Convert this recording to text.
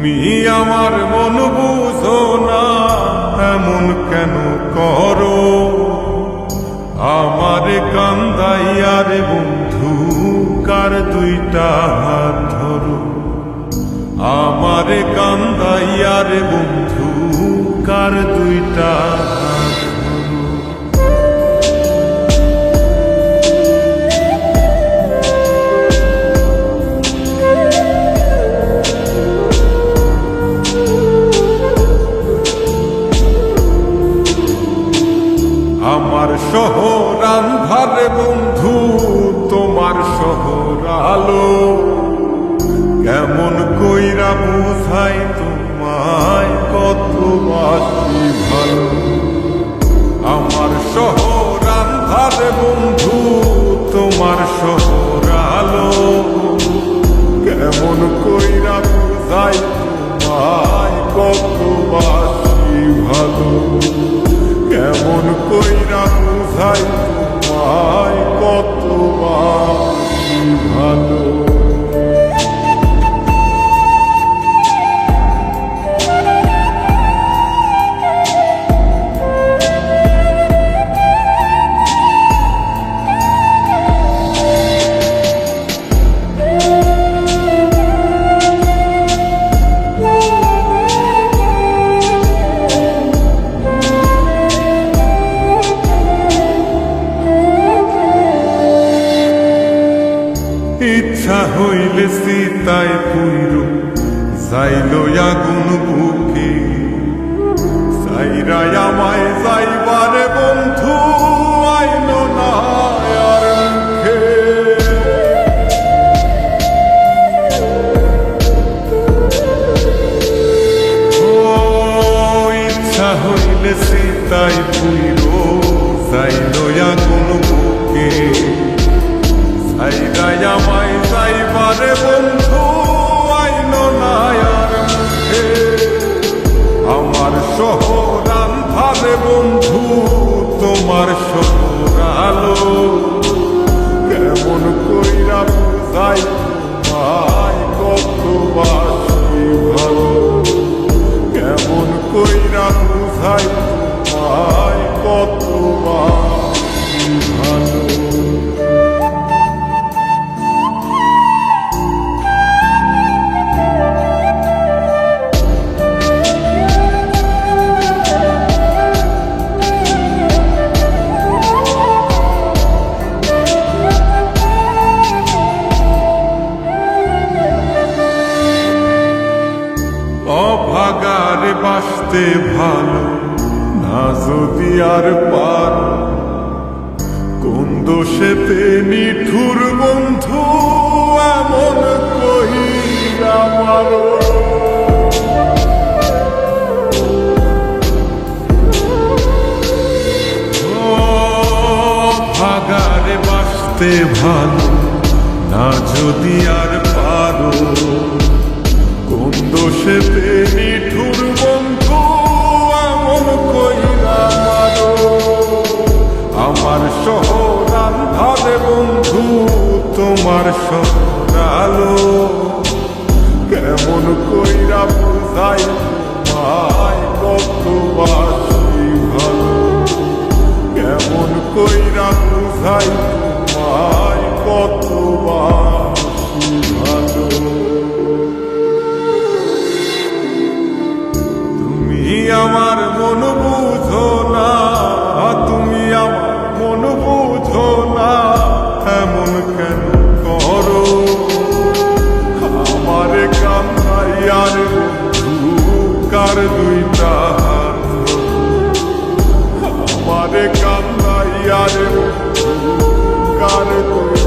তুমি আমার মন বুঝো না, এমন কেন করো? আমার কান্দাইয়ার বন্ধু কার দুইটা হাত ধরো। আমার কান্দাইয়ার বন্ধু কার দুইটা হাত ধরো। আমার শহর আন্ধার বন্ধু, তোমার শহর আলো। কেমন কইরা বুঝাই তোমায় কত বাসি ভালো। আমার শহর আন্ধার বন্ধু, তোমার শহর আলো। কেমন কইরা বুঝাই তোমায় কত বাসি ভালো। কেমন কইরা বুঝাই তোমায় কত বাসি ভালো। ইচ্ছা হইলে সীতায় পুইর যাইল আগুন বুকে। সাইরা আমায় যাইবারে বন্ধু আইল না আর মুখে। ইচ্ছা হইলে সীতায় পুইর যাইল আগুন বুকে। সাইরা আমায় যাইবারে বন্ধু আইল না আর মুখে। আমার শহর আন্ধারে বন্ধু, তোমার শহর আলো। কেমন কইরা বুঝাই তোমায় কত বাসি ভালো। কেমন কইরা বুঝাই তোমায় কত বাসি ভালো। অভাগারে বাসতে ভালো না যদি আর পার। কোন দোষেতে নিঠুর বন্ধু এমন কইরা মারো। অভাগারে বাসতে ভালো না যদি আর পারো। কোন দোষেতে নিঠুর বন্ধু এমন কইরা মারো। আমার শহর আন্ধারে বন্ধু, তোমার শহর আলো। কেমন কইরা বুঝাই তোমায় কত বাসি ভালো। কেমন কইরা বুঝাই তোমায় কত বাসি ভালো। আমার মন বুঝো না, তুমি আমার মন বুঝো না, এমন কেন করো? আমার কান্দাইয়ার বন্ধু কার দুইটা হাত ধরো। আমার কান্দাইয়ার বন্ধু কার দুইটা